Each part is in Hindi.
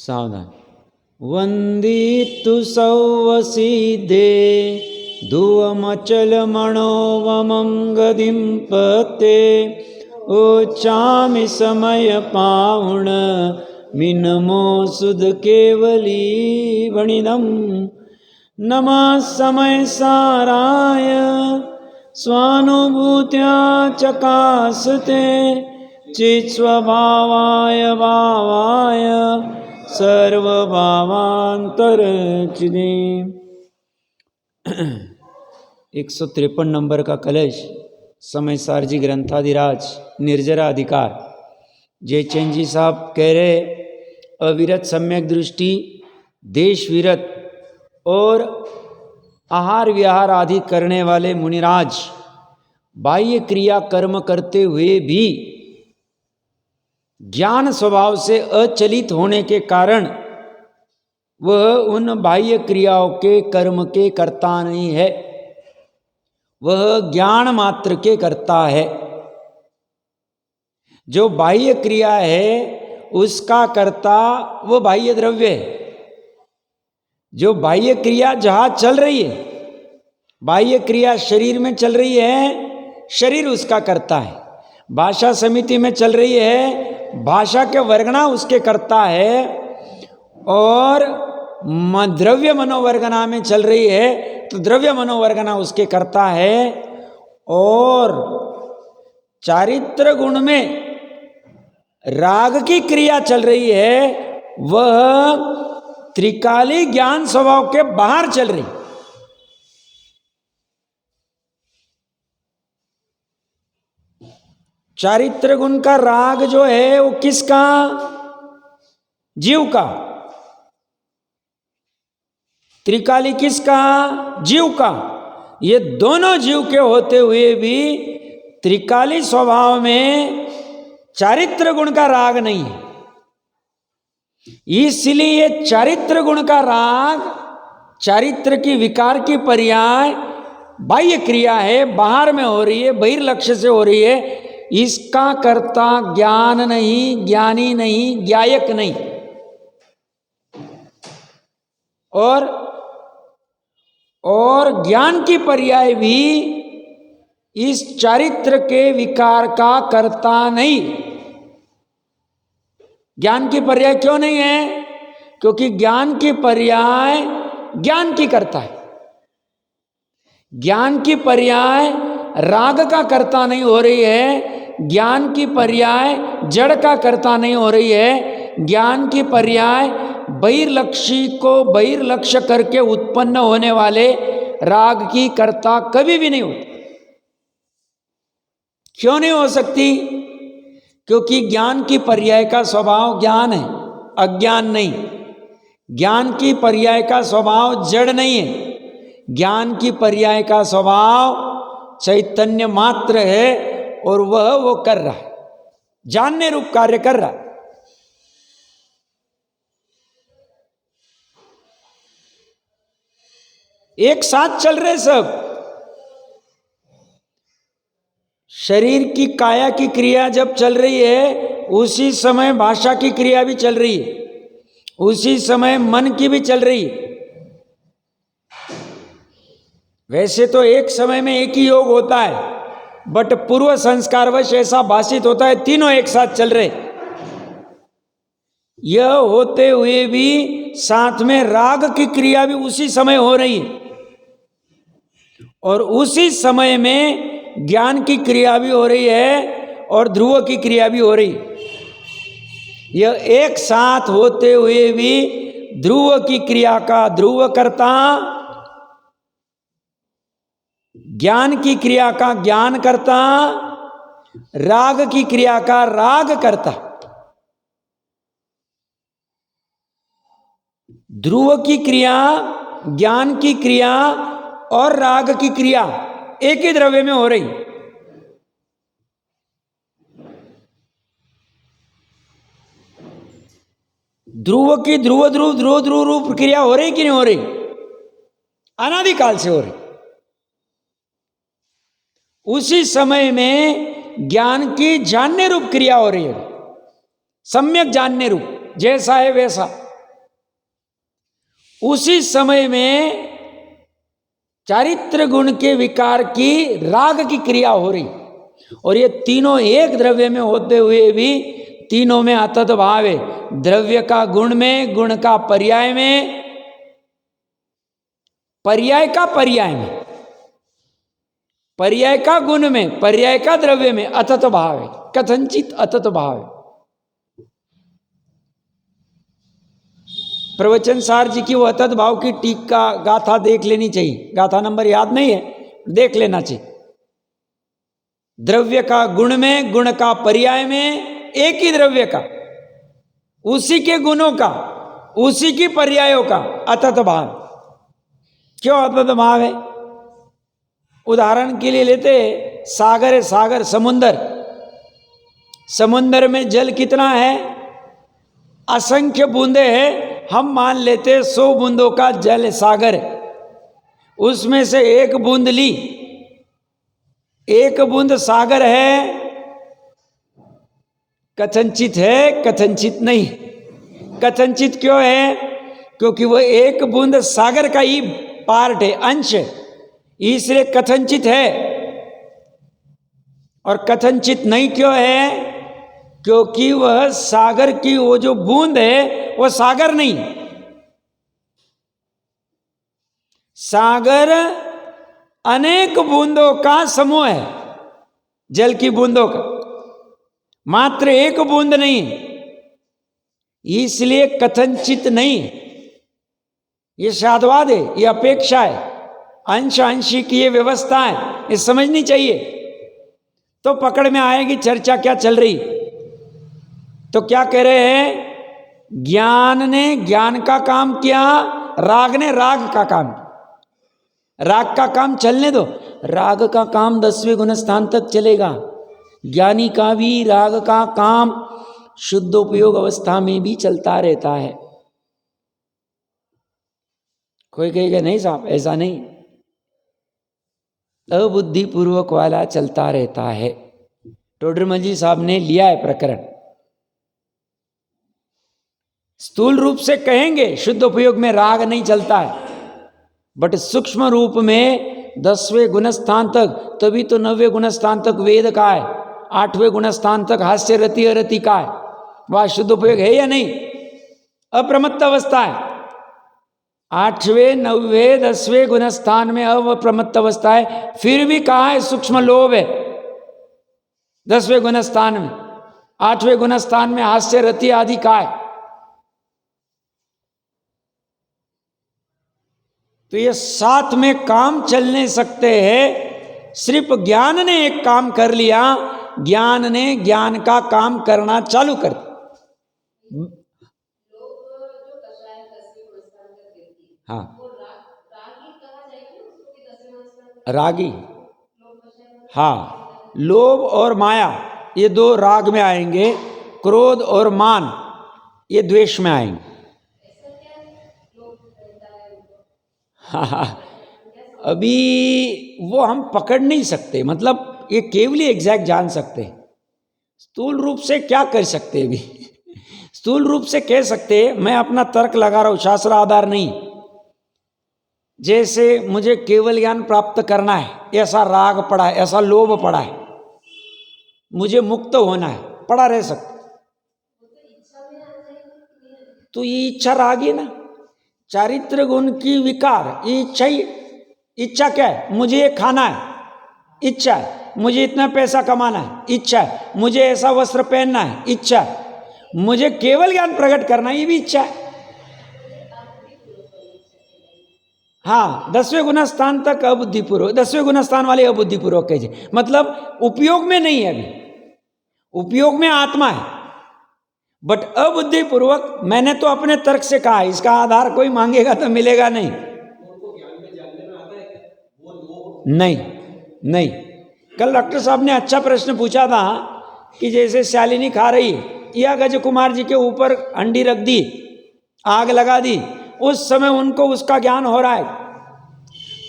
सावधान। वंदितु सौवसीदे धुवमचलमणोवमं गदिं पते ओचामि समय पावण मिनमो सुध केवली वणिदम। नमः समय साराय स्वानुभूत्या चकासते चित्स्वभावाय भावाय सर्वभावांतरचिदे। 153 नंबर का कलश समय सारजी ग्रंथाधिराज निर्जरा अधिकार। जयचंद जी साहब कह रहे अविरत सम्यक दृष्टि देश विरत और आहार विहार आदि करने वाले मुनिराज बाह्य क्रिया कर्म करते हुए भी ज्ञान स्वभाव से अचलित होने के कारण वह उन बाह्य क्रियाओं के कर्म के कर्ता नहीं है, वह ज्ञान मात्र के कर्ता है। जो बाह्य क्रिया है उसका कर्ता वो बाह्य द्रव्य है। जो बाह्य क्रिया जहाँ चल रही है, बाह्य क्रिया शरीर में चल रही है, शरीर उसका कर्ता है। भाषा समिति में चल रही है, भाषा के वर्गना उसके कर्ता है। और द्रव्य मनोवर्गना में चल रही है तो द्रव्य मनोवर्गना उसके कर्ता है। और चारित्र गुण में राग की क्रिया चल रही है, वह त्रिकाली ज्ञान स्वभाव के बाहर चल रही। चारित्र गुण का राग जो है वो किसका? जीव का। त्रिकाली किसका? जीव का। ये दोनों जीव के होते हुए भी त्रिकाली स्वभाव में चारित्र गुण का राग नहीं है। इसलिए चारित्र गुण का राग चारित्र की विकार की पर्याय बाह्य क्रिया है, बाहर में हो रही है, बहिर्लक्ष्य से हो रही है। इसका कर्ता ज्ञान नहीं, ज्ञानी नहीं, ज्ञायक नहीं। और ज्ञान की पर्याय भी इस चारित्र के विकार का कर्ता नहीं। ज्ञान की पर्याय क्यों नहीं है? क्योंकि ज्ञान की पर्याय ज्ञान की कर्ता है। ज्ञान की पर्याय राग का कर्ता नहीं हो रही है, ज्ञान की पर्याय जड़ का कर्ता नहीं हो रही है। ज्ञान की पर्याय बहिर्लक्षी को बहिर्लक्ष्य करके उत्पन्न होने वाले राग की कर्ता कभी भी नहीं होती। क्यों नहीं हो सकती? क्योंकि ज्ञान की पर्याय का स्वभाव ज्ञान है, अज्ञान नहीं। ज्ञान की पर्याय का स्वभाव जड़ नहीं है, ज्ञान की पर्याय का स्वभाव चैतन्य मात्र है। और वह वो कर रहा है, जानने रूप कार्य कर रहा है। एक साथ चल रहे सब। शरीर की काया की क्रिया जब चल रही है उसी समय भाषा की क्रिया भी चल रही है, उसी समय मन की भी चल रही है। वैसे तो एक समय में एक ही योग होता है, बट पूर्व संस्कारवश ऐसा भाषित होता है तीनों एक साथ चल रहे। यह होते हुए भी साथ में राग की क्रिया भी उसी समय हो रही है, और उसी समय में ज्ञान की क्रिया भी हो रही है और ध्रुव की क्रिया भी हो रही। यह एक साथ होते हुए भी ध्रुव की क्रिया का ध्रुव करता, ज्ञान की क्रिया का ज्ञान करता, राग की क्रिया का राग करता। ध्रुव की क्रिया, ज्ञान की क्रिया और राग की क्रिया एक ही द्रव्य में हो रही। ध्रुव की ध्रुव ध्रुव ध्रुव ध्रुव रूप क्रिया हो रही कि नहीं हो रही? अनादिकाल से हो रही। उसी समय में ज्ञान की जानने रूप क्रिया हो रही है, सम्यक जानने रूप, जैसा है वैसा। उसी समय में चारित्र गुण के विकार की राग की क्रिया हो रही, और ये तीनों एक द्रव्य में होते हुए भी तीनों में अतत भाव है। द्रव्य का गुण में, गुण का पर्याय में, पर्याय का पर्याय में, पर्याय का गुण में, पर्याय का द्रव्य में अतत भाव है, कथंचित अतत भाव है। प्रवचन सार जी की वो अतत भाव की टीका गाथा देख लेनी चाहिए, गाथा नंबर याद नहीं है, देख लेना चाहिए। द्रव्य का गुण में, गुण का पर्याय में, एक ही द्रव्य का, उसी के गुणों का, उसी की पर्यायों का अतत भाव। क्यों अतत भाव है? उदाहरण के लिए लेते, सागर है, सागर समुंदर, समुंदर में जल कितना है? असंख्य बूंदे हैं, हम मान लेते 100 बूंदों का जल सागर, उसमें से एक बूंद ली, एक बूंद सागर है, कथंचित है, कथंचित नहीं। कथंचित क्यों है? क्योंकि वह एक बूंद सागर का ही पार्ट है, अंश है, इसलिए कथंचित है। और कथंचित नहीं क्यों है? क्योंकि वह सागर की वो जो बूंद है वह सागर नहीं, सागर अनेक बूंदों का समूह है, जल की बूंदों का, मात्र एक बूंद नहीं, इसलिए कथंचित नहीं। ये साधवाद है, ये अपेक्षा है, अंश अंशी की ये व्यवस्था है, ये समझनी चाहिए। तो पकड़ में आएगी चर्चा क्या चल रही। तो क्या कह रहे हैं? ज्ञान ने ज्ञान का काम किया, राग ने राग का काम किया। राग का काम चलने दो, राग का काम 10वें गुण स्थान तक चलेगा। ज्ञानी का भी राग का काम शुद्ध उपयोग अवस्था में भी चलता रहता है। कोई कहेगा नहीं साहब ऐसा नहीं, अबुद्धिपूर्वक वाला चलता रहता है। टोडरमल साहब ने लिया है प्रकरण, स्थूल रूप से कहेंगे शुद्ध उपयोग में राग नहीं चलता है, बट सूक्ष्म रूप में 10वें गुणस्थान तक, तभी तो 9वें गुणस्थान तक वेद का है, 8वें गुणस्थान तक हास्य रति अरति का है। वह शुद्ध उपयोग है या नहीं? अप्रमत्त अवस्था है। 8वें 9वें 10वें गुणस्थान में अप्रमत्त अवस्था है, फिर भी कहा है सूक्ष्म लोभ है 10वें गुणस्थान में, 8वें गुणस्थान में हास्य रति आदि का है। तो ये साथ में काम चल नहीं सकते हैं। सिर्फ ज्ञान ने एक काम कर लिया, ज्ञान ने ज्ञान का काम करना चालू कर दिया। हाँ, रागी, हाँ, लोभ और माया ये दो राग में आएंगे, क्रोध और मान ये द्वेष में आएंगे। हाँ, अभी वो हम पकड़ नहीं सकते, मतलब ये केवली एग्जैक्ट जान सकते हैं। स्थूल रूप से क्या कर सकते हैं? अभी स्थूल रूप से कह सकते हैं, मैं अपना तर्क लगा रहा हूं, शास्त्र आधार नहीं। जैसे मुझे केवल ज्ञान प्राप्त करना है, ऐसा राग पड़ा है, ऐसा लोभ पड़ा है, मुझे मुक्त होना है, पड़ा रह सकता, तो ये इच्छा राग है ना, चारित्र गुण की विकार, ये इच्छा ही। इच्छा क्या है? मुझे ये खाना है, इच्छा है। मुझे इतना पैसा कमाना है, इच्छा है। मुझे ऐसा वस्त्र पहनना है, इच्छा है। मुझे केवल ज्ञान प्रकट करना है, ये भी इच्छा है। हाँ, 10वें गुण स्थान तक अबुद्धिपूर्वक, 10वें गुण स्थान वाले अबुद्धिपूर्वक कहे, मतलब उपयोग में नहीं है। अभी उपयोग में आत्मा है, बट अबुद्धिपूर्वक मैंने तो अपने तर्क से कहा, इसका आधार कोई मांगेगा तो मिलेगा नहीं। नहीं नहीं, कल डॉक्टर साहब ने अच्छा प्रश्न पूछा था कि जैसे शालिनी खा रही या गज कुमार जी के ऊपर अंडी रख दी, आग लगा दी, उस समय उनको उसका ज्ञान हो रहा है।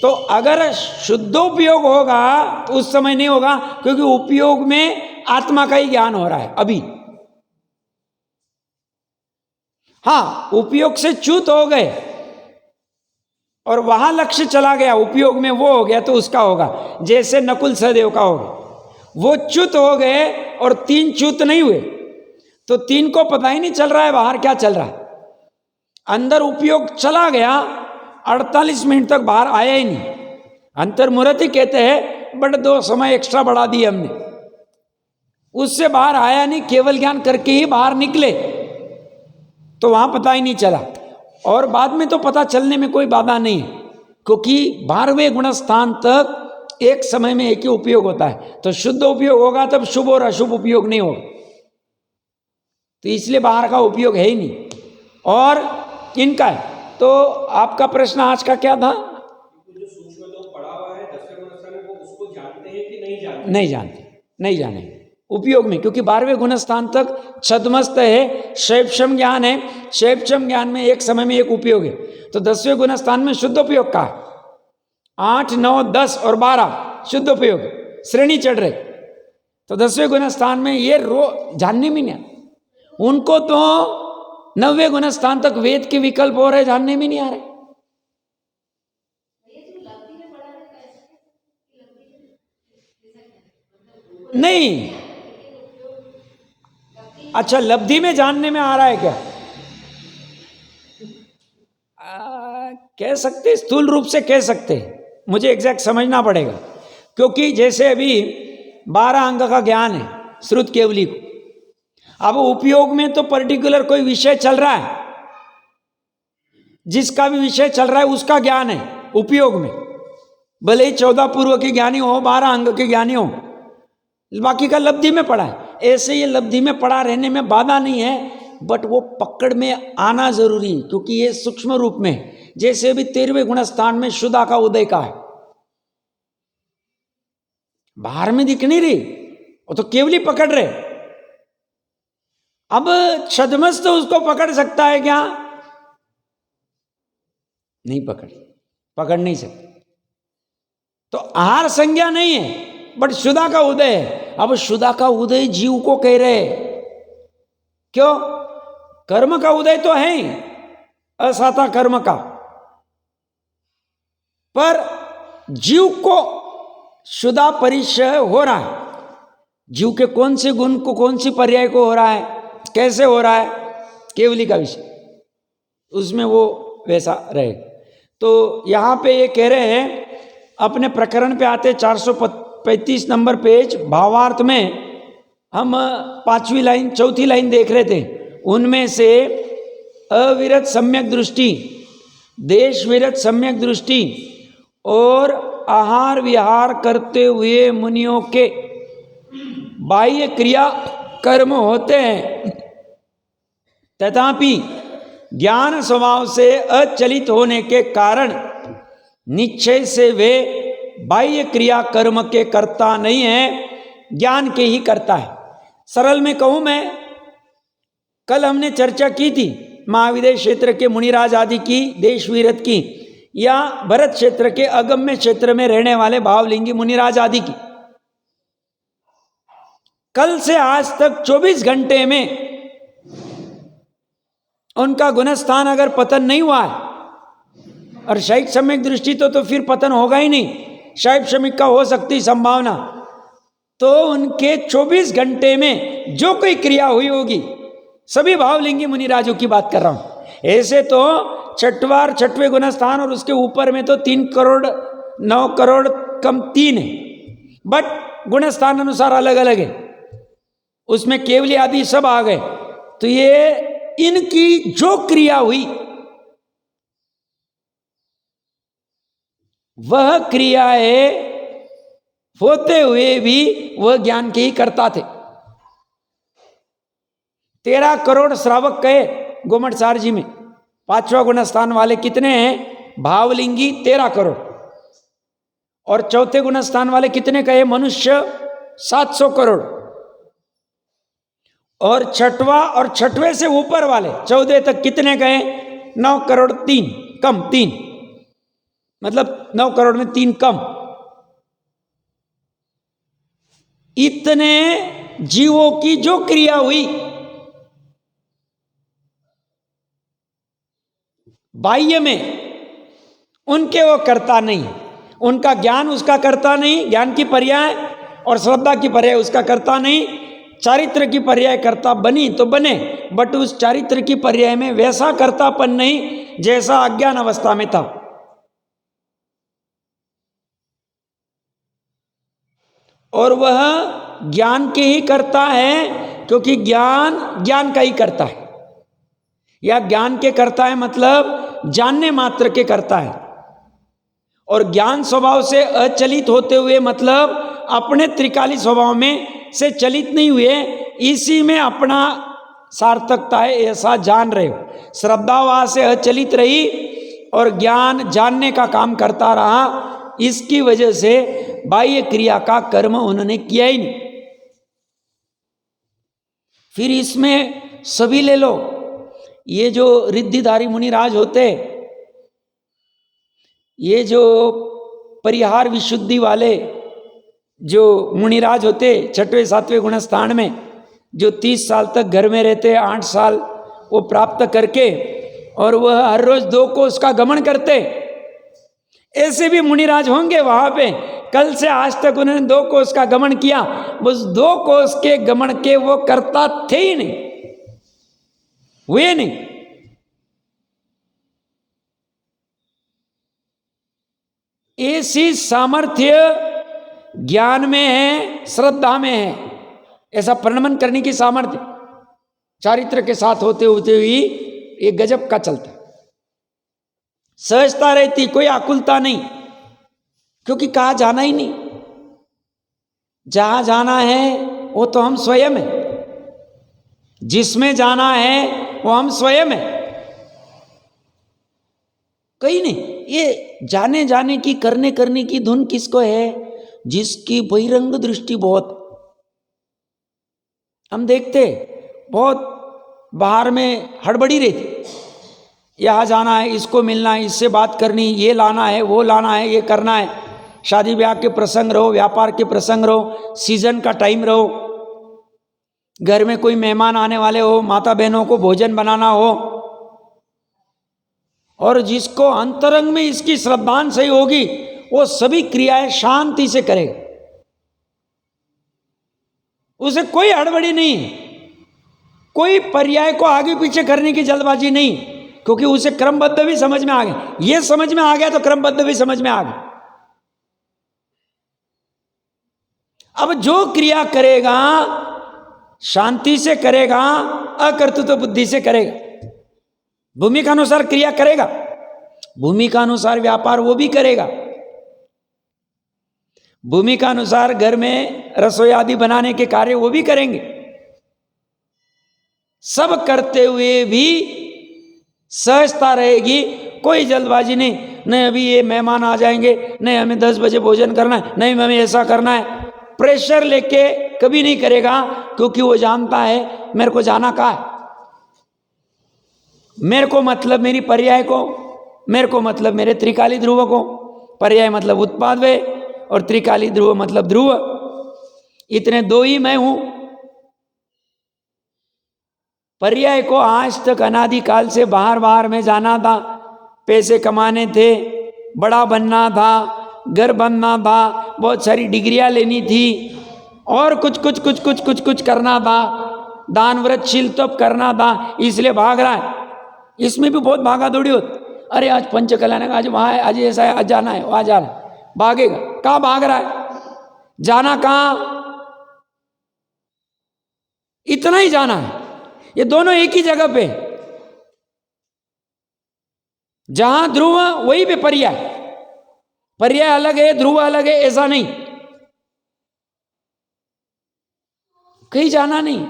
तो अगर शुद्ध उपयोग होगा तो उस समय नहीं होगा, क्योंकि उपयोग में आत्मा का ही ज्ञान हो रहा है अभी। हाँ, उपयोग से च्युत हो गए, और वहां लक्ष्य चला गया, उपयोग में वो हो गया तो उसका होगा। जैसे नकुल सहदेव का हो गया, वो च्युत हो गए और 3 च्युत नहीं हुए, तो 3 को पता ही नहीं चल रहा है बाहर क्या चल रहा है। अंदर उपयोग चला गया, 48 मिनट तक बाहर आया ही नहीं। अंतर्मुहूर्त कहते हैं बट 2 समय एक्स्ट्रा बढ़ा दिए हमने, उससे बाहर आया नहीं, केवल ज्ञान करके ही बाहर निकले, तो वहां पता ही नहीं चला। और बाद में तो पता चलने में कोई बाधा नहीं है, क्योंकि 12वें गुण स्थान तक एक समय में एक ही उपयोग होता है। तो शुद्ध उपयोग होगा तब शुभ और अशुभ उपयोग नहीं होगा, तो इसलिए बाहर का उपयोग है ही नहीं और इनका है। तो आपका प्रश्न आज का क्या था? जो सूक्ष्म तो पढ़ा हुआ है 10वें गुण स्थान में, वो उसको जानते हैं कि नहीं जानते? नहीं जानते, नहीं जाने उपयोग में, क्योंकि 12वें गुण स्थान तक छद्मस्त है, शैवक्षम ज्ञान है। शैवक्षम ज्ञान में एक समय में एक उपयोग है। तो 10वें गुण स्थान में शुद्ध उपयोग का 8, 9, 10 और 12 शुद्ध उपयोग श्रेणी चढ़ रहे। तो 10वें गुण स्थान में ये जानने में नहीं, उनको तो 9वें गुण स्थान तक वेद के विकल्प हो रहे, जानने में नहीं आ रहे। नहीं, अच्छा लब्धि में जानने में आ रहा है क्या? कह सकते, स्थूल रूप से कह सकते, मुझे एग्जैक्ट समझना पड़ेगा, क्योंकि जैसे अभी 12 अंग का ज्ञान है श्रुत केवली को, अब उपयोग में तो पर्टिकुलर कोई विषय चल रहा है, जिसका भी विषय चल रहा है उसका ज्ञान है उपयोग में, भले ही 14 पूर्व के ज्ञानी हो, 12 अंग के ज्ञानी हो, बाकी का लब्धि में पड़ा है। ऐसे ये लब्धि में पड़ा रहने में बाधा नहीं है, बट वो पकड़ में आना जरूरी है, क्योंकि ये सूक्ष्म रूप में, जैसे अभी 13वें गुण स्थान में शुदा का उदय का है, बाहर में दिख नहीं रही, वो तो केवली पकड़ रहे। अब छद्मस्त उसको पकड़ सकता है क्या? नहीं पकड़ नहीं सकते। तो आहार संज्ञा नहीं है, बट शुदा का उदय है। अब शुदा का उदय जीव को कह रहे, क्यों? कर्म का उदय तो है ही, असाता कर्म का, पर जीव को शुदा परिचय हो रहा है। जीव के कौन से गुण को, कौन सी पर्याय को हो रहा है, कैसे हो रहा है, केवली का विषय, उसमें वो वैसा रहे। तो यहां पे ये कह रहे हैं, अपने प्रकरण पे आते 435 नंबर पेज, भावार्थ में हम 5वीं लाइन 4थी लाइन देख रहे थे, उनमें से अविरत सम्यक दृष्टि, देश विरत सम्यक दृष्टि और आहार विहार करते हुए मुनियों के बाह्य क्रिया कर्म होते हैं, तथापि ज्ञान स्वभाव से अचलित होने के कारण निश्चय से वे बाह्य क्रिया कर्म के कर्ता नहीं है, ज्ञान के ही करता है। सरल में कहूं मैं, कल हमने चर्चा की थी महाविदेश क्षेत्र के मुनिराज आदि की, देश वीरत की, या भरत क्षेत्र के अगम्य क्षेत्र में रहने वाले भावलिंगी मुनिराज आदि की। कल से आज तक 24 घंटे में उनका गुणस्थान अगर पतन नहीं हुआ है, और शैक सम्यक दृष्टि तो फिर पतन होगा ही नहीं, शैव शमिक का हो सकती संभावना, तो उनके 24 घंटे में जो कोई क्रिया हुई होगी, सभी भावलिंगी मुनिराजों की बात कर रहा हूं। ऐसे तो छठवें गुण स्थान और उसके ऊपर में तो 3 करोड़ 9 करोड़ कम 3 है, बट गुण स्थान अनुसार अलग अलग है, उसमें केवली आदि सब आ गए। तो ये इनकी जो क्रिया हुई वह क्रियाएं होते हुए भी वह ज्ञान के ही करता थे। 13 करोड़ श्रावक कहे गोमट सार जी में, 5वां गुण स्थान वाले कितने हैं? भावलिंगी 13 करोड़, और 4थे गुण स्थान वाले कितने कहे? मनुष्य 700 करोड़, और 6वां और 6वें से ऊपर वाले 14 तक कितने कहे? 9 करोड़ 3 कम 3, मतलब 9 करोड़ में 3 कम। इतने जीवों की जो क्रिया हुई बाह्य में, उनके वो करता नहीं, उनका ज्ञान उसका करता नहीं, ज्ञान की पर्याय, और श्रद्धा की पर्याय उसका करता नहीं। चारित्र की पर्याय करता बनी तो बने, बट उस चारित्र की पर्याय में वैसा कर्तापन नहीं जैसा अज्ञान अवस्था में था। और वह ज्ञान के ही करता है, क्योंकि ज्ञान ज्ञान का ही करता है, या ज्ञान के करता है मतलब जानने मात्र के करता है। और ज्ञान स्वभाव से अचलित होते हुए मतलब अपने त्रिकाली स्वभाव में से चलित नहीं हुए, इसी में अपना सार्थकता है ऐसा जान रहे हो। श्रद्धा वहां से अचलित रही और ज्ञान जानने का काम करता रहा, इसकी वजह से बाह्य क्रिया का कर्म उन्होंने किया ही नहीं। फिर इसमें सभी ले लो, ये जो रिद्धिधारी मुनिराज होते, ये जो परिहार विशुद्धि वाले जो मुनिराज होते 6वें 7वें गुणस्थान में, जो 30 साल तक घर में रहते, 8 साल वो प्राप्त करके, और वह हर रोज 2 कोस का गमन करते, ऐसे भी मुनिराज होंगे वहां पे। कल से आज तक उन्होंने 2 कोस का गमन किया, बस 2 कोस के गमन के वो करता थे ही नहीं, हुए नहीं। ऐसी सामर्थ्य ज्ञान में है, श्रद्धा में है, ऐसा प्रणमन करने की सामर्थ्य चारित्र के साथ होते होते हुई ये गजब का चलता है। सहजता रहती, कोई आकुलता नहीं, क्योंकि कहाँ जाना ही नहीं, जहां जाना है वो तो हम स्वयं है, जिसमें जाना है वो हम स्वयं है, कहीं नहीं। ये जाने जाने की करने करने की धुन किसको है? जिसकी बहिरंग दृष्टि बहुत, हम देखते बहुत बाहर में हड़बड़ी रहती, यहाँ जाना है, इसको मिलना है, इससे बात करनी, ये लाना है, वो लाना है, ये करना है, शादी ब्याह के प्रसंग रहो, व्यापार के प्रसंग रहो, सीजन का टाइम रहो, घर में कोई मेहमान आने वाले हो, माता बहनों को भोजन बनाना हो, और जिसको अंतरंग में इसकी श्रद्धांश सही होगी वो सभी क्रियाएं शांति से करेगा, उसे कोई हड़बड़ी नहीं, कोई पर्याय को आगे पीछे करने की जल्दबाजी नहीं, क्योंकि उसे क्रमबद्ध भी समझ में आ गया। ये समझ में आ गया तो क्रमबद्ध भी समझ में आ गया। अब जो क्रिया करेगा शांति से करेगा, अकर्तृत्व बुद्धि से करेगा, भूमिका अनुसार क्रिया करेगा, भूमिका अनुसार व्यापार वो भी करेगा, भूमिका अनुसार घर में रसोई आदि बनाने के कार्य वो भी करेंगे। सब करते हुए भी सहजता रहेगी, कोई जल्दबाजी नहीं, नहीं अभी ये मेहमान आ जाएंगे, नहीं हमें 10 बजे भोजन करना है, नहीं हमें ऐसा करना है, प्रेशर लेके कभी नहीं करेगा, क्योंकि वो जानता है मेरे को जाना कहाँ है, मेरे को मतलब मेरी पर्याय को, मेरे को मतलब मेरे त्रिकाली ध्रुव को, पर्याय मतलब उत्पाद वे और त्रिकाली ध्रुव मतलब ध्रुव, इतने 2 ही मैं हूं। पर्याय को आज तक अनादिकाल से बाहर बाहर में जाना था, पैसे कमाने थे, बड़ा बनना था, घर बनना था, बहुत सारी डिग्रियां लेनी थी, और कुछ करना था, दान व्रत शील तप करना था, इसलिए भाग रहा है। इसमें भी बहुत भागा दौड़ी होती, अरे आज पंचकला ने आज वहां है, आज ऐसा है, आज जाना है, वहां जाना है, भागेगा। कहाँ भाग रहा है? जाना कहाँ? इतना ही जाना है, ये दोनों एक ही जगह पे, जहां ध्रुव वही पे पर्याय, पर्याय अलग है ध्रुव अलग है ऐसा नहीं, कहीं जाना नहीं।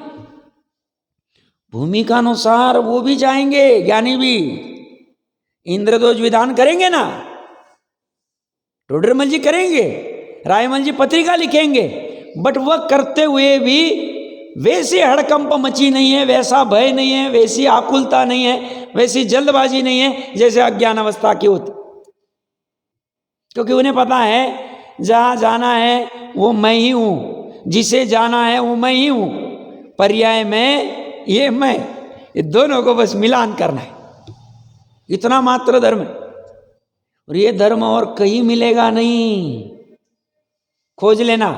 भूमिका अनुसार वो भी जाएंगे, ज्ञानी भी इंद्रध्वज विधान करेंगे ना, टोडरमल जी करेंगे, रायमल जी पत्रिका लिखेंगे, बट वह करते हुए भी वैसी हड़कंप मची नहीं है, वैसा भय नहीं है, वैसी आकुलता नहीं है, वैसी जल्दबाजी नहीं है जैसे अज्ञान अवस्था की होती, क्योंकि उन्हें पता है जहां जाना है वो मैं ही हूं, जिसे जाना है वो मैं ही हूं, पर्याय में ये मैं, ये दोनों को बस मिलान करना है, इतना मात्र धर्म है। और ये धर्म और कहीं मिलेगा नहीं, खोज लेना।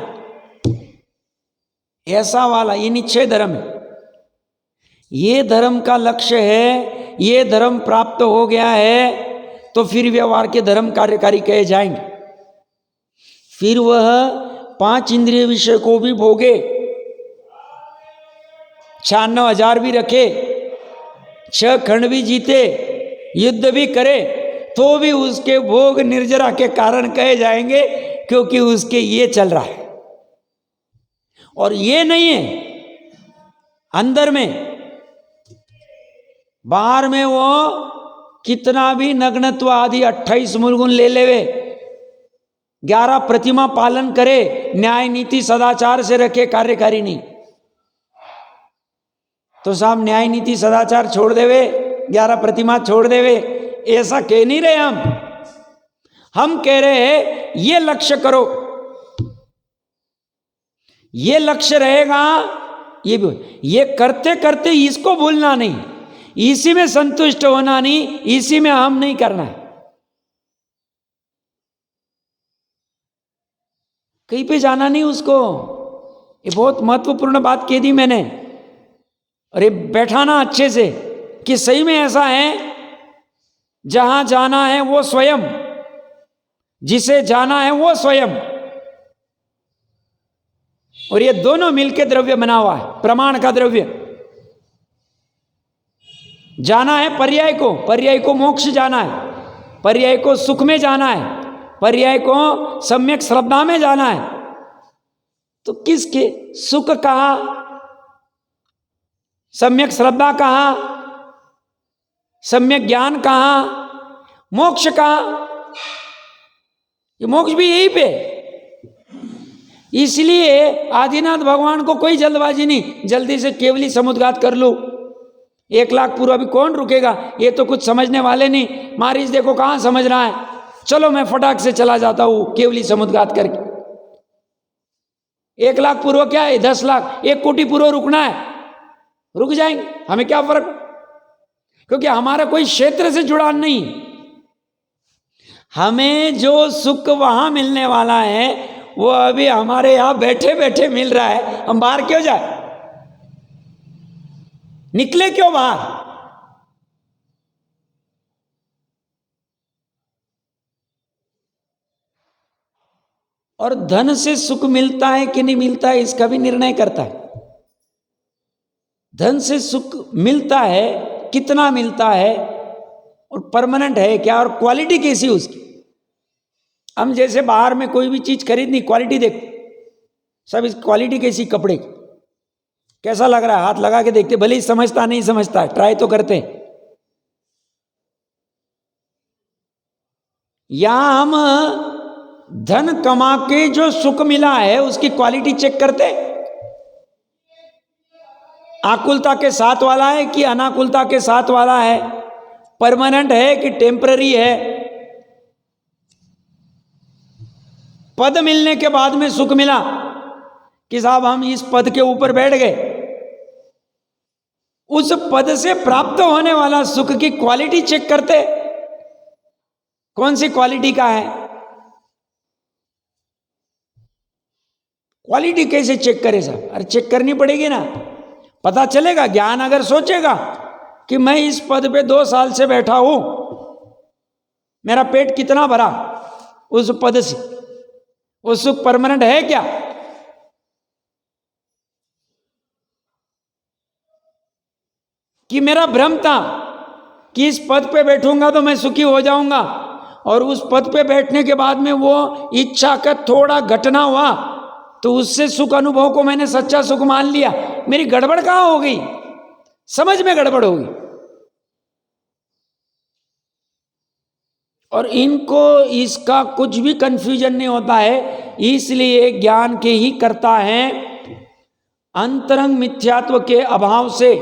ऐसा वाला ये निश्चय धर्म है, ये धर्म का लक्ष्य है, ये धर्म प्राप्त हो गया है तो फिर व्यवहार के धर्म कार्यकारी कहे जाएंगे। फिर वह 5 इंद्रिय विषय को भी भोगे, 96,000 भी रखे, 6 खंड भी जीते, युद्ध भी करे, तो भी उसके भोग निर्जरा के कारण कहे जाएंगे, क्योंकि उसके ये चल रहा है। और ये नहीं है अंदर में, बाहर में वो कितना भी नग्नत्व आदि 28 मूलगुण ले लेवे, 11 प्रतिमा पालन करे, न्याय नीति सदाचार से रखे, कार्यकारी नहीं। तो साहब न्याय नीति सदाचार छोड़ देवे, 11 प्रतिमा छोड़ देवे, ऐसा कह नहीं रहे हम कह रहे हैं ये लक्ष्य करो, ये लक्ष्य रहेगा, ये करते करते इसको भूलना नहीं, इसी में संतुष्ट होना नहीं, इसी में हम नहीं करना है। कहीं पे जाना नहीं उसको। ये बहुत महत्वपूर्ण बात कह दी मैंने। अरे बैठाना अच्छे से कि सही में ऐसा है, जहां जाना है वो स्वयं, जिसे जाना है वो स्वयं, और ये दोनों मिलके द्रव्य बना हुआ है, प्रमाण का द्रव्य। जाना है पर्याय को मोक्ष जाना है, पर्याय को सुख में जाना है, पर्याय को सम्यक श्रद्धा में जाना है। तो किसके सुख कहा, सम्यक श्रद्धा कहा, सम्यक ज्ञान कहा, मोक्ष कहा? ये मोक्ष भी यहीं पे। इसलिए आदिनाथ भगवान को कोई जल्दबाजी नहीं, जल्दी से केवली समुद्घात कर लो, 1 लाख पूर्व अभी कौन रुकेगा, ये तो कुछ समझने वाले नहीं। मारिस देखो कहां समझ रहा है, चलो मैं फटाक से चला जाता हूं केवली समुद्घात करके। 1 लाख पूर्व क्या है, 10 लाख, 1 कोटि पूर्व रुकना है, रुक जाएंगे, हमें क्या फर्क, क्योंकि हमारा कोई क्षेत्र से जुड़ान नहीं। हमें जो सुख वहां मिलने वाला है वो अभी हमारे यहां बैठे बैठे मिल रहा है, हम बाहर क्यों जाए, निकले क्यों बाहर? और धन से सुख मिलता है कि नहीं मिलता है इसका भी निर्णय करता है। धन से सुख मिलता है, कितना मिलता है, और परमानेंट है क्या, और क्वालिटी कैसी उसकी। हम जैसे बाहर में कोई भी चीज खरीदनी, क्वालिटी देख, सब इस क्वालिटी कैसी, कपड़े की कैसा लग रहा है, हाथ लगा के देखते, भले ही समझता नहीं समझता है, ट्राई तो करते हैं। यहां हम धन कमा के जो सुख मिला है उसकी क्वालिटी चेक करते, आकुलता के साथ वाला है कि अनाकुलता के साथ वाला है, परमानेंट है कि टेम्पररी है। पद मिलने के बाद में सुख मिला कि साहब हम इस पद के ऊपर बैठ गए, उस पद से प्राप्त होने वाला सुख की क्वालिटी चेक करते, कौन सी क्वालिटी का है। क्वालिटी कैसे चेक करे साहब, अरे चेक करनी पड़ेगी ना, पता चलेगा। ज्ञान अगर सोचेगा कि मैं इस पद पे 2 साल से बैठा हूं, मेरा पेट कितना भरा उस पद से, वो सुख परमानेंट है क्या? कि मेरा भ्रम था कि इस पद पे बैठूंगा तो मैं सुखी हो जाऊंगा, और उस पद पे बैठने के बाद में वो इच्छा का थोड़ा घटना हुआ तो उससे सुख अनुभव को मैंने सच्चा सुख मान लिया। मेरी गड़बड़ कहां हो गई, समझ में गड़बड़ होगी। और इनको इसका कुछ भी कंफ्यूजन नहीं होता है, इसलिए ज्ञान के ही करता है। अंतरंग मिथ्यात्व के अभाव से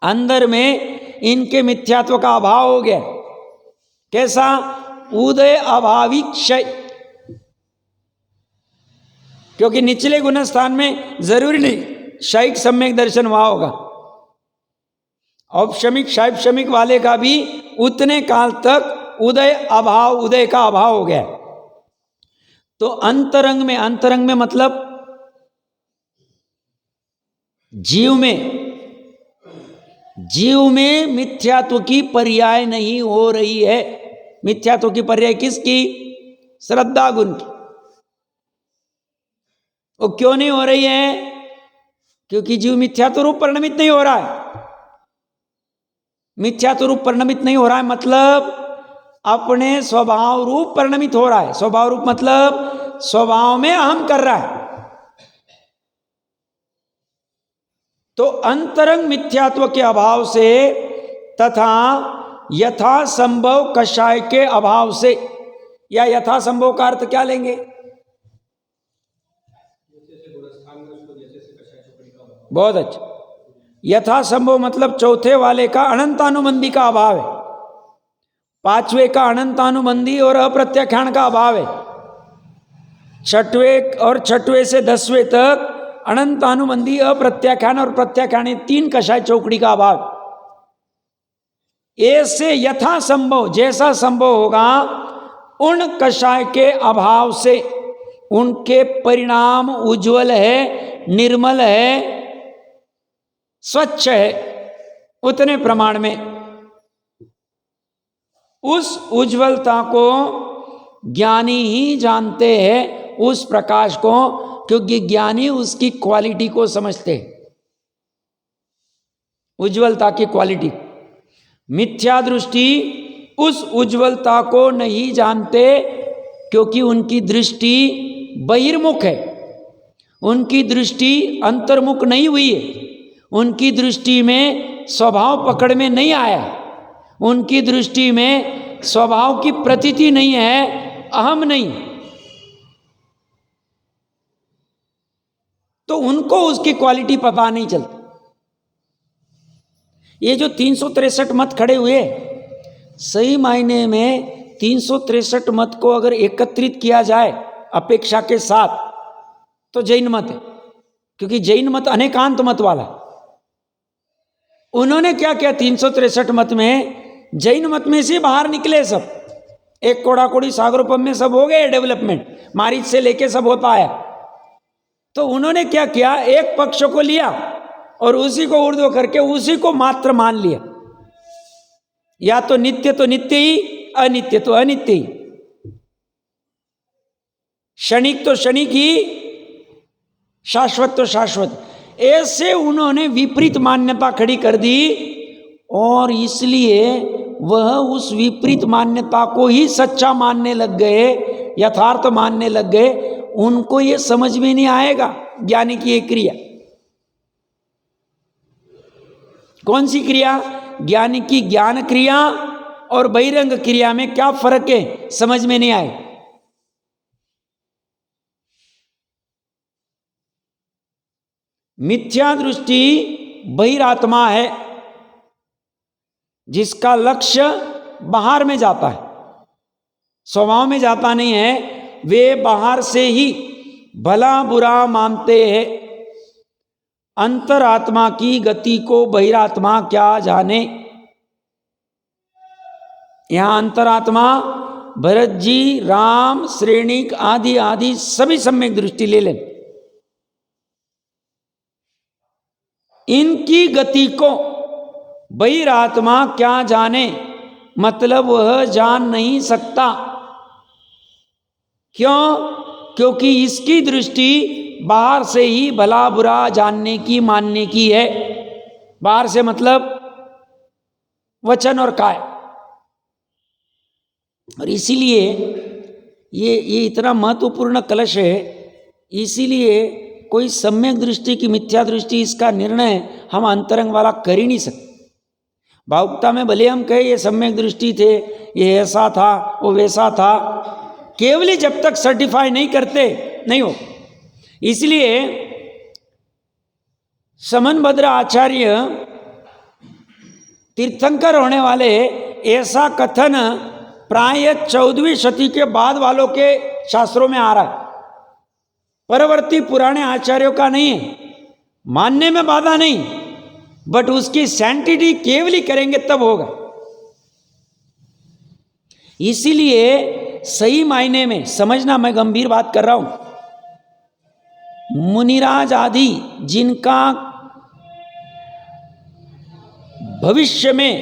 अंदर में इनके मिथ्यात्व का अभाव हो गया। कैसा? उदय अभावी क्षय, क्योंकि निचले गुण स्थान में जरूरी नहीं शायिक सम्यक दर्शन वहां होगा, औपशमिक शायिक वाले का भी उतने काल तक उदय अभाव, उदय का अभाव हो गया। तो अंतरंग में मतलब जीव में मिथ्यात्व की पर्याय नहीं हो रही है। मिथ्यात्व की पर्याय किसकी? श्रद्धा गुण की। वो क्यों नहीं हो रही है? क्योंकि जीव मिथ्यात्व रूप परिणमित नहीं हो रहा है। मिथ्यात्व रूप परिणमित नहीं हो रहा है मतलब अपने स्वभाव रूप परिणमित हो रहा है। स्वभाव रूप मतलब स्वभाव में अहम कर रहा है। तो अंतरंग मिथ्यात्व के अभाव से तथा यथा संभव कषाय के अभाव से, या यथा संभव का अर्थ क्या लेंगे? बहुत अच्छा। यथा संभव मतलब चौथे वाले का अनंतानुबंधी का अभाव है, पांचवे का अनंतानुबंधी और अप्रत्याख्यान का अभाव है, छठवें से 10वें तक अनंतानुबंधी, अप्रत्याख्यान और प्रत्याख्यान, 3 कषाय चौकड़ी का अभाव। ऐसे यथा संभव, जैसा संभव होगा उन कषाय के अभाव से, उनके परिणाम उज्जवल है, निर्मल है, स्वच्छ है, उतने प्रमाण में उस उज्ज्वलता को ज्ञानी ही जानते हैं, उस प्रकाश को, क्योंकि ज्ञानी उसकी क्वालिटी को समझते हैं, उज्ज्वलता की क्वालिटी। मिथ्या दृष्टि उस उज्ज्वलता को नहीं जानते क्योंकि उनकी दृष्टि बहिर्मुख है, उनकी दृष्टि अंतर्मुख नहीं हुई है, उनकी दृष्टि में स्वभाव पकड़ में नहीं आया, उनकी दृष्टि में स्वभाव की प्रतीति नहीं है, अहम नहीं, तो उनको उसकी क्वालिटी पता नहीं चलती। ये जो 363 मत खड़े हुए, सही मायने में 363 मत को अगर एकत्रित किया जाए अपेक्षा के साथ तो जैन मत है, क्योंकि जैन मत अनेकांत मत वाला। उन्होंने क्या किया 363 मत में, जैन मत में से बाहर निकले सब, एक कोड़ा कोड़ी सागरोपम में सब हो गए डेवलपमेंट, मारीच से लेके सब होता है। तो उन्होंने क्या किया, एक पक्ष को लिया और उसी को ऊर्ध्व करके उसी को मात्र मान लिया, या तो नित्य ही, अनित्य तो अनित्य ही, क्षणिक तो क्षणिक ही, शाश्वत तो शाश्वत। ऐसे उन्होंने विपरीत मान्यता खड़ी कर दी और इसलिए वह उस विपरीत मान्यता को ही सच्चा मानने लग गए, यथार्थ मानने लग गए। उनको ये समझ में नहीं आएगा ज्ञानी की एक क्रिया। कौन सी क्रिया? ज्ञानी की ज्ञान क्रिया और बहिरंग क्रिया में क्या फर्क है, समझ में नहीं आए। मिथ्या दृष्टि बहिरात्मा है, जिसका लक्ष्य बाहर में जाता है, स्वभाव में जाता नहीं है। वे बाहर से ही भला बुरा मानते हैं। अंतरात्मा की गति को बहिरात्मा क्या जाने। यहां अंतरात्मा भरत जी, राम, श्रेणिक आदि आदि सभी सम्यक दृष्टि ले लें। इनकी गति को बहिरात्मा क्या जाने, मतलब वह जान नहीं सकता। क्यों? क्योंकि इसकी दृष्टि बाहर से ही भला बुरा जानने की, मानने की है। बाहर से मतलब वचन और काय। और इसीलिए ये इतना महत्वपूर्ण कलश है। इसीलिए कोई सम्यक दृष्टि की मिथ्या दृष्टि, इसका निर्णय हम अंतरंग वाला कर ही नहीं सकते। भावुकता में भले हम कहे ये सम्यक दृष्टि थे, ये ऐसा था, वो वैसा था, केवल जब तक सर्टिफाई नहीं करते नहीं हो। इसलिए समनभद्र आचार्य तीर्थंकर होने वाले, ऐसा कथन प्राय 14वीं शती के बाद वालों के शास्त्रों में आ रहा है। परवर्ती पुराने आचार्यों का नहीं है। मानने में बाधा नहीं, बट उसकी सैंटिटी केवल करेंगे तब होगा। इसीलिए सही मायने में समझना, मैं गंभीर बात कर रहा हूं, मुनिराज आदि जिनका भविष्य में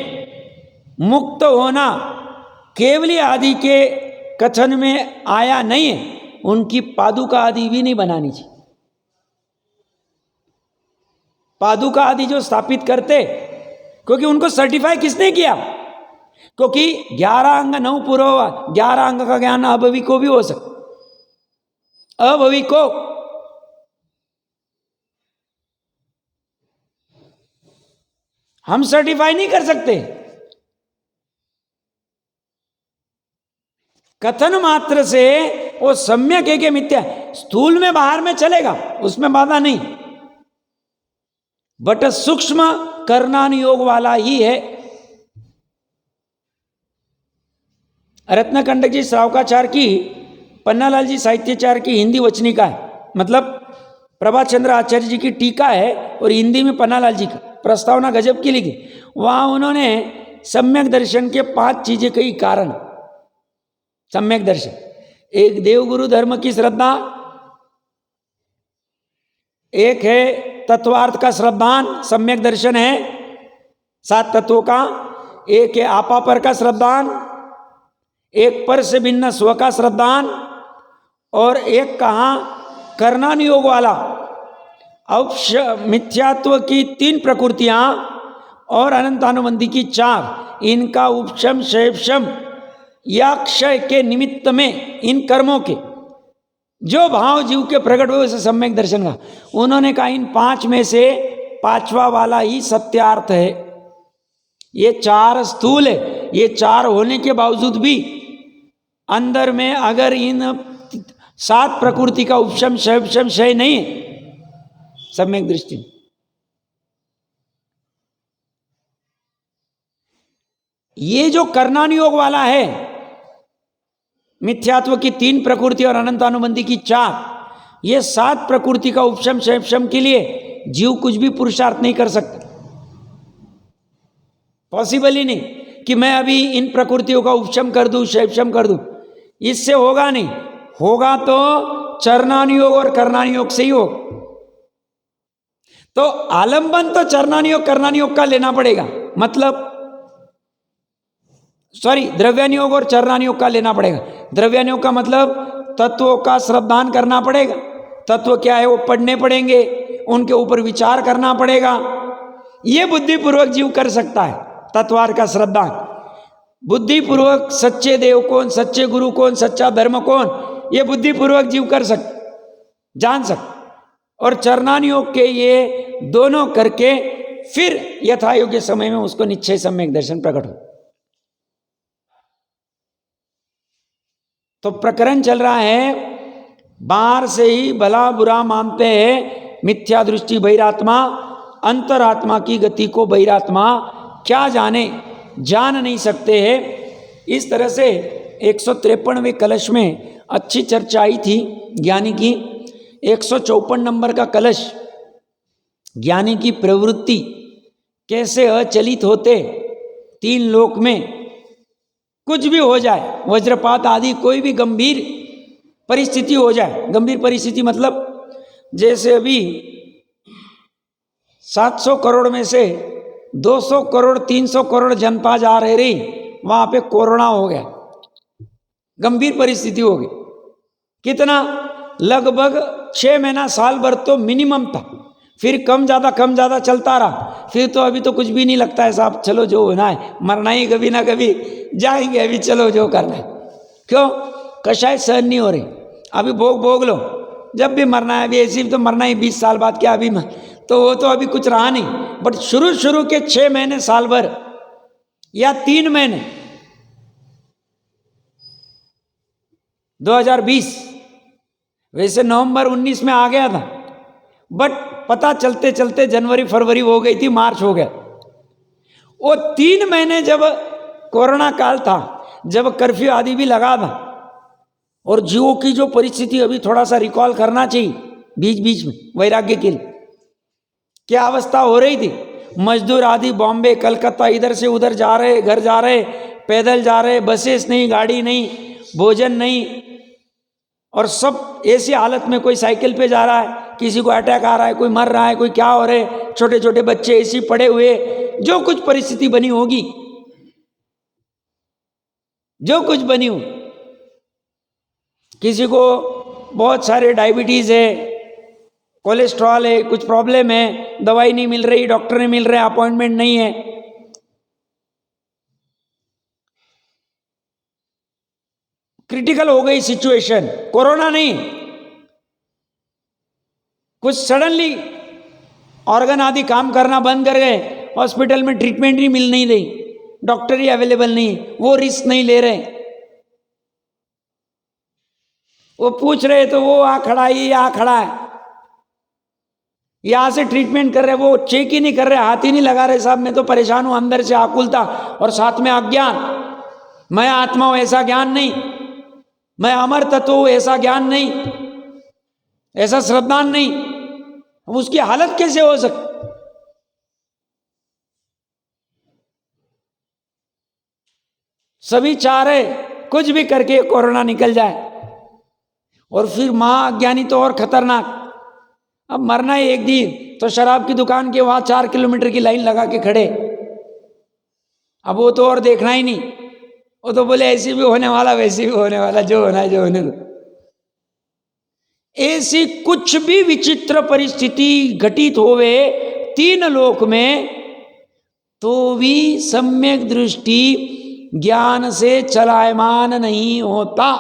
मुक्त होना केवली आदि के कथन में आया नहीं है, उनकी पादुका आदि भी नहीं बनानी चाहिए। पादुका आदि जो स्थापित करते, क्योंकि उनको सर्टिफाई किसने किया? क्योंकि 11 अंग 9 पूर्व 11 अंग का ज्ञान अभवी को भी हो सकता, अभवी को हम सर्टिफाई नहीं कर सकते। कथन मात्र से वो सम्यक है कि मिथ्या, स्थूल में बाहर में चलेगा, उसमें बाधा नहीं, बट सूक्ष्म करनानुयोग वाला ही है। रत्नकंटक जी श्रावकाचार्य की, पन्नालाल जी साहित्याचार्य की हिंदी वचनिका है, मतलब प्रभात चंद्र आचार्य जी की टीका है और हिंदी में पन्नालाल जी का प्रस्तावना गजब की लिखी। वहां उन्होंने सम्यक दर्शन के 5 चीजें कही कारण। सम्यक दर्शन, एक देवगुरु धर्म की श्रद्धा, एक है तत्वार्थ का श्रद्धान, सम्यक दर्शन है 7 तत्वों का, एक है आपापर का श्रद्धान, एक पर से भिन्न स्व का श्रद्धान, और एक कहा करनानुयोग वाला मिथ्यात्व की 3 प्रकृतियां और अनंतानुबंधी की 4, इनका उपशम शैवशम या क्षय के निमित्त में इन कर्मों के जो भाव जीव के प्रकट हुए उसे सम्यक दर्शन का। उन्होंने कहा इन 5 में से 5वां वाला ही सत्यार्थ है। ये 4 स्थूल है, ये 4 होने के बावजूद भी अंदर में अगर इन 7 प्रकृति का उपशम शैवशम क्षय नहीं है सम्यक दृष्टि। ये जो करनानुयोग वाला है, मिथ्यात्व की 3 प्रकृति और अनंतानुबंधी की 4, ये 7 प्रकृति का उपशम शैवशम के लिए जीव कुछ भी पुरुषार्थ नहीं कर सकता। पॉसिबल ही नहीं कि मैं अभी इन प्रकृतियों का उपशम कर दूं, शैवशम कर दूं, इससे होगा नहीं। होगा तो चरणानुयोग और करणानुयोग से ही हो। तो आलंबन तो चरणानुयोग करणानुयोग का लेना पड़ेगा, मतलब द्रव्यानुयोग और चरणानुयोग का लेना पड़ेगा। द्रव्यानुयोग का मतलब तत्वों का श्रद्धान करना पड़ेगा, तत्व क्या है वो पढ़ने पड़ेंगे, उनके ऊपर विचार करना पड़ेगा। ये बुद्धिपूर्वक जीव कर सकता है तत्वार्थ का श्रद्धान। बुद्धिपूर्वक सच्चे देव कौन, सच्चे गुरु कौन, सच्चा धर्म कौन, ये बुद्धिपूर्वक जीव कर सकता, जान सकता। और चरणानुयोग के ये दोनों करके फिर यथा योग्य समय में उसको निश्चय सम्यक दर्शन प्रकट हो। तो प्रकरण चल रहा है, बाहर से ही भला बुरा मानते हैं, मिथ्या दृष्टि बहिरात्मा, अंतरात्मा की गति को बहिरात्मा क्या जाने, जान नहीं सकते हैं। इस तरह से 153वें कलश में अच्छी चर्चा आई थी ज्ञानी की। 154 नंबर का कलश, ज्ञानी की प्रवृत्ति कैसे अचलित होते, 3 लोक में कुछ भी हो जाए, वज्रपात आदि कोई भी गंभीर परिस्थिति हो जाए। गंभीर परिस्थिति मतलब जैसे अभी 700 करोड़ में से 200 करोड़ 300 करोड़ जनता जा रही, वहां पे कोरोना हो गया, गंभीर परिस्थिति हो गई। कितना? लगभग 6 महीना साल भर तो मिनिमम था, फिर कम ज़्यादा चलता रहा, फिर तो अभी तो कुछ भी नहीं लगता है साहब, चलो जो होना है, मरना ही कभी ना कभी जाएंगे, अभी चलो जो करना है। क्यों? कषाय सहन नहीं हो रही, अभी भोग लो, जब भी मरना है, अभी ऐसी तो मरना ही 20 साल बाद, क्या अभी तो वो तो अभी कुछ रहा नहीं। बट शुरू के 6 महीने साल भर या 3 महीने 2020, वैसे नवंबर 19 में आ गया था, बट पता चलते चलते जनवरी फरवरी हो गई थी, मार्च हो गया। वो 3 महीने जब कोरोना काल था, जब कर्फ्यू आदि भी लगा था, और जीवों की जो परिस्थिति अभी थोड़ा सा रिकॉल करना चाहिए बीच में वैराग्य के लिए, क्या अवस्था हो रही थी। मजदूर आदि बॉम्बे कलकत्ता इधर से उधर जा रहे, घर जा रहे, पैदल जा रहे, बसेस नहीं, गाड़ी नहीं, भोजन नहीं, और सब ऐसी हालत में, कोई साइकिल पे जा रहा है, किसी को अटैक आ रहा है, कोई मर रहा है, कोई क्या हो रहे, छोटे छोटे बच्चे ऐसे पड़े हुए, जो कुछ परिस्थिति बनी होगी, जो कुछ बनी हो, किसी को बहुत सारे डायबिटीज है, कोलेस्ट्रॉल है, कुछ प्रॉब्लम है, दवाई नहीं मिल रही, डॉक्टर नहीं मिल रहे, अपॉइंटमेंट नहीं है, क्रिटिकल हो गई सिचुएशन, कोरोना नहीं, कुछ सडनली ऑर्गन आदि काम करना बंद कर गए, हॉस्पिटल में ट्रीटमेंट ही मिल नहीं रही, डॉक्टर ही अवेलेबल नहीं, वो रिस्क नहीं ले रहे, वो पूछ रहे तो वो आ खड़ा है, यहाँ खड़ा है, यहां से ट्रीटमेंट कर रहे, वो चेक ही नहीं कर रहे, हाथ ही नहीं लगा रहे, साहब मैं तो परेशान हूं, अंदर से आकुलता और साथ में अज्ञान, मैं आत्मा हूं ऐसा ज्ञान नहीं, मैं अमर तत्व हूं ऐसा ज्ञान नहीं, ऐसा श्रद्धान नहीं, अब उसकी हालत कैसे हो सकती? सभी चाह रहे कुछ भी करके कोरोना निकल जाए, और फिर महाअज्ञानी तो और खतरनाक, अब मरना है एक दिन तो शराब की दुकान के वहां 4 किलोमीटर की लाइन लगा के खड़े, अब वो तो और देखना ही नहीं, वो तो बोले ऐसे भी होने वाला, वैसे भी होने वाला, जो होना है जो होने दो। ऐसी कुछ भी विचित्र परिस्थिति घटित होवे 3 लोक में, तो भी सम्यक दृष्टि ज्ञान से चलायमान नहीं होता।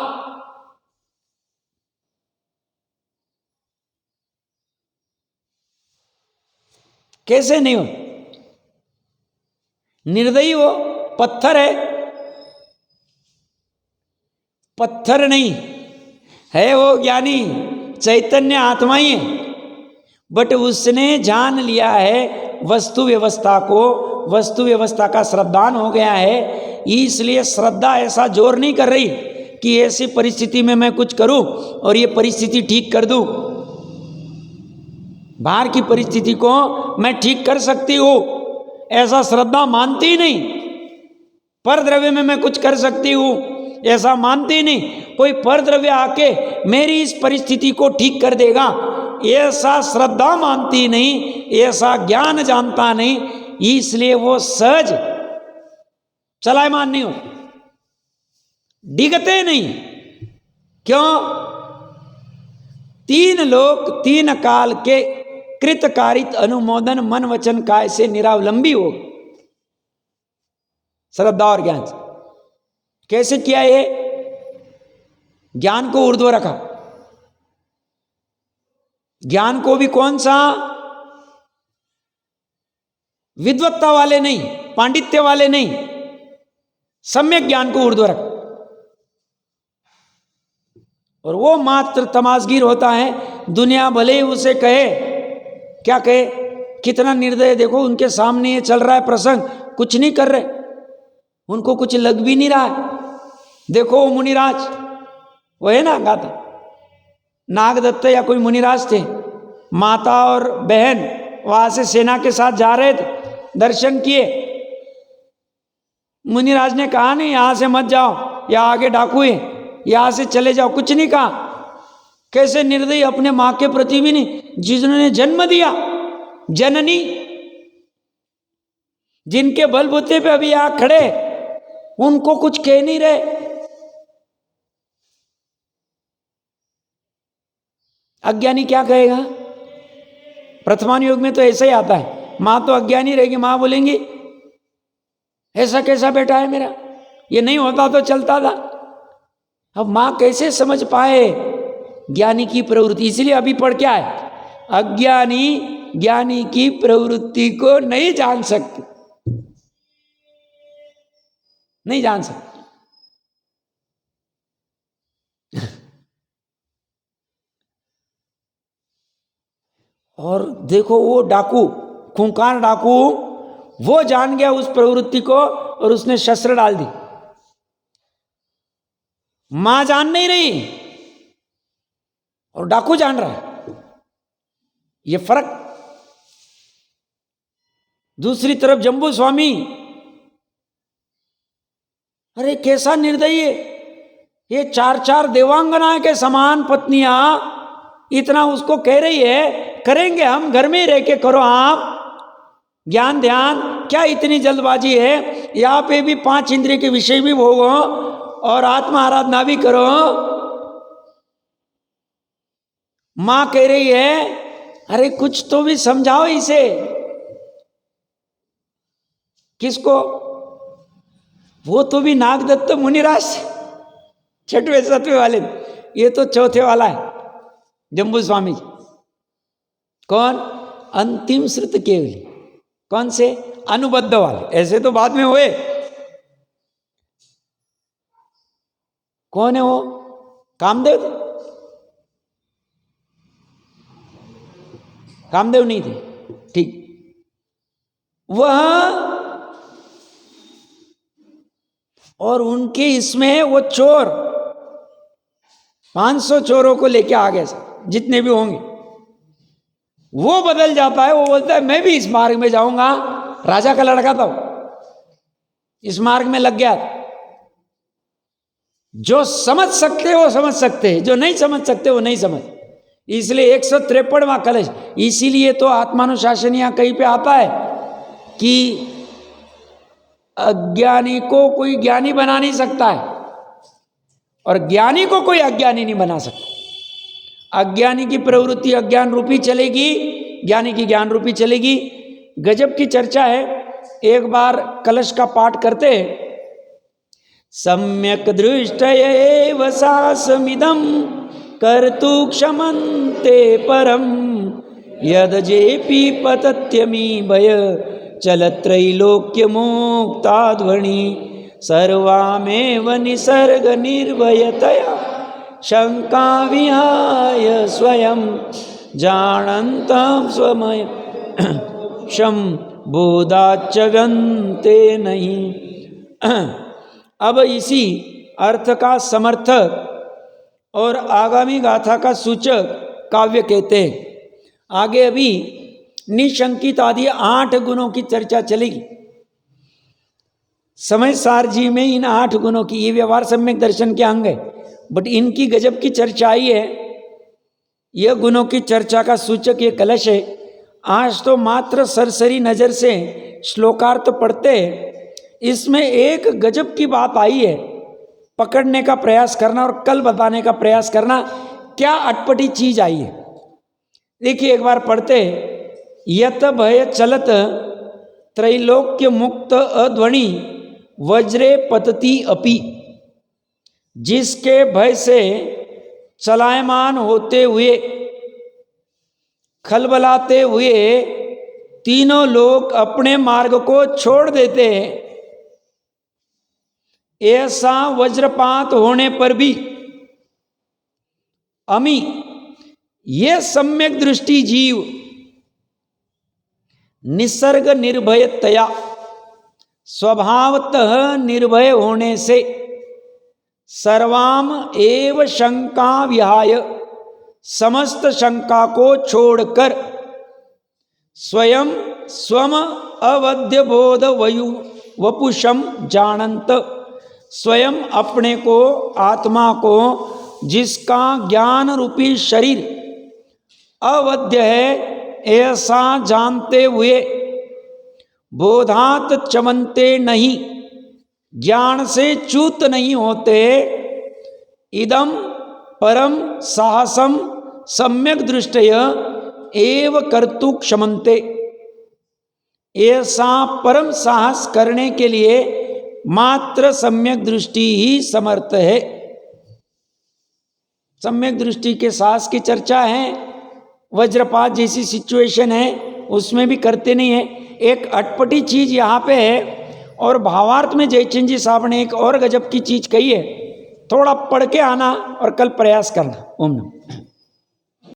कैसे नहीं हो? निर्दयी हो, पत्थर है, पत्थर नहीं है वो ज्ञानी, चैतन्य आत्मा ही है, बट उसने जान लिया है वस्तु व्यवस्था को, वस्तु व्यवस्था का श्रद्धान हो गया है, इसलिए श्रद्धा ऐसा जोर नहीं कर रही कि ऐसी परिस्थिति में मैं कुछ करूं और ये परिस्थिति ठीक कर दूं, बाहर की परिस्थिति को मैं ठीक कर सकती हूं, ऐसा श्रद्धा मानती नहीं। पर द्रव्य में मैं कुछ कर सकती हूं ऐसा मानती नहीं, कोई पर द्रव्य आके मेरी इस परिस्थिति को ठीक कर देगा ऐसा श्रद्धा मानती नहीं, ऐसा ज्ञान जानता नहीं, इसलिए वो सहज चलायमान नहीं हो, डिगते नहीं। क्यों? 3 लोक 3 काल के कृतकारित अनुमोदन मन वचन काय से निरावलंबी हो, श्रद्धा और ज्ञान से। कैसे किया? ये ज्ञान को ऊर्ध्व रखा, ज्ञान को भी कौन सा, विद्वत्ता वाले नहीं, पांडित्य वाले नहीं, सम्यक ज्ञान को ऊर्ध्व रखा, और वो मात्र तमाशगीर होता है, दुनिया भले ही उसे कहे, क्या कहे, कितना निर्दय, देखो उनके सामने ये चल रहा है प्रसंग, कुछ नहीं कर रहे, उनको कुछ लग भी नहीं रहा है। देखो मुनिराज, वो है ना गाता, नागदत्त या कोई मुनिराज थे, माता और बहन वहां से सेना के साथ जा रहे थे, दर्शन किए, मुनिराज ने कहा नहीं यहां से मत जाओ, या आगे डाकू है, यहां से चले जाओ, कुछ नहीं कहा। कैसे निर्दयी, अपने मां के प्रति भी नहीं, जिन्होंने जन्म दिया, जननी, जिनके बलबूते पे अभी यहां खड़े, उनको कुछ कह नहीं रहे। अज्ञानी क्या कहेगा? प्रथमान युग में तो ऐसा ही आता है, मां तो अज्ञानी रहेगी, मां बोलेंगी ऐसा कैसा बेटा है मेरा, ये नहीं होता तो चलता था। अब मां कैसे समझ पाए ज्ञानी की प्रवृत्ति? इसलिए अभी पढ़ क्या है, अज्ञानी ज्ञानी की प्रवृत्ति को नहीं जान सकते, नहीं जान सकते। और देखो वो डाकू, खूंखार डाकू, वो जान गया उस प्रवृत्ति को और उसने शस्त्र डाल दी। मां जान नहीं रही और डाकू जान रहा है, ये फर्क। दूसरी तरफ जंबू स्वामी अरे कैसा निर्दयी है, ये 4 देवांगना के समान पत्नियां इतना उसको कह रही है, करेंगे हम, घर में ही रह के करो आप, ज्ञान ध्यान क्या इतनी जल्दबाजी है, यहाँ पे भी 5 इंद्रिय के विषय भी भोगो और आत्मा आराधना भी करो। मां कह रही है अरे कुछ तो भी समझाओ इसे। किसको? वो तो भी नागदत्त मुनिराज 6वें 7वें वाले, ये तो 4थे वाला है जम्बू स्वामी जी। कौन? अंतिम श्रुत केवली। कौन से? अनुबद्ध वाले, ऐसे तो बाद में हुए। कौन है वो? कामदेव थे? कामदेव नहीं थे, ठीक। वह और उनके इसमें वो चोर 500 चोरों को लेके आ गए, जितने भी होंगे। वो बदल जाता है, वो बोलता है मैं भी इस मार्ग में जाऊंगा। राजा का लड़का था, इस मार्ग में लग गया। जो समझ सकते वो समझ सकते, जो नहीं समझ सकते वो नहीं समझ। इसलिए 153वां कलश। इसीलिए तो आत्मानुशासन यहां कहीं पे आता है कि अज्ञानी को कोई ज्ञानी बना नहीं सकता है और ज्ञानी को कोई अज्ञानी नहीं बना सकता। अज्ञानी की प्रवृत्ति अज्ञान रूपी चलेगी, ज्ञानी की ज्ञान रूपी चलेगी। गजब की चर्चा है। एक बार कलश का पाठ करते, सम्यक दृष्टयैव सासमिदं कर्तु क्षमन्ते परम यद जेपी पतत्यमी भय चलत्रैलोक्य मुक्ताध्वनि सर्वामेव निसर्ग निर्भयतया शंका विहाय स्वयं जानन्तं स्वमय शम बोधाच्चगन्ते नहीं। अब इसी अर्थ का समर्थक और आगामी गाथा का सूचक काव्य कहते हैं। आगे अभी निशंकित आदि 8 गुणों की चर्चा चलेगी। समय सार जी में इन 8 गुणों की, ये व्यवहार सम्यक दर्शन के अंग है, बट इनकी गजब की चर्चा आई है। यह गुणों की चर्चा का सूचक ये कलश है। आज तो मात्र सरसरी नजर से श्लोकार्थ पढ़ते, इसमें एक गजब की बात आई है, पकड़ने का प्रयास करना और कल बताने का प्रयास करना, क्या अटपटी चीज आई है। देखिए एक बार पढ़ते, यत भय चलत त्रैलोक्य मुक्त अध्वनि वज्रे पतति अपि। जिसके भय से चलायमान होते हुए, खलबलाते हुए तीनों लोग अपने मार्ग को छोड़ देते हैं, ऐसा वज्रपात होने पर भी अमी ये सम्यक दृष्टि जीव निसर्ग निर्भयतया, स्वभावतः निर्भय होने से, सर्वाम एव शंका विहाय, समस्त शंका को छोड़कर, स्वयं स्वम अवध्य बोध वयु वपुषम जानंत, स्वयं अपने को, आत्मा को, जिसका ज्ञान रूपी शरीर अवध्य है ऐसा जानते हुए, बोधात चमनते नहीं, ज्ञान से च्युत नहीं होते, इदम परम साहसम सम्यक दृष्टय एव कर्तु क्षमन्ते। ऐसा परम साहस करने के लिए मात्र सम्यक दृष्टि ही समर्थ है। सम्यक दृष्टि के साहस की चर्चा है। वज्रपात जैसी सिचुएशन है उसमें भी करते नहीं है। एक अटपटी चीज यहाँ पे है। और भावार्थ में जयचंद जी साहब ने एक और गजब की चीज कही है, थोड़ा पढ़ के आना और कल प्रयास करना। ओम नमः।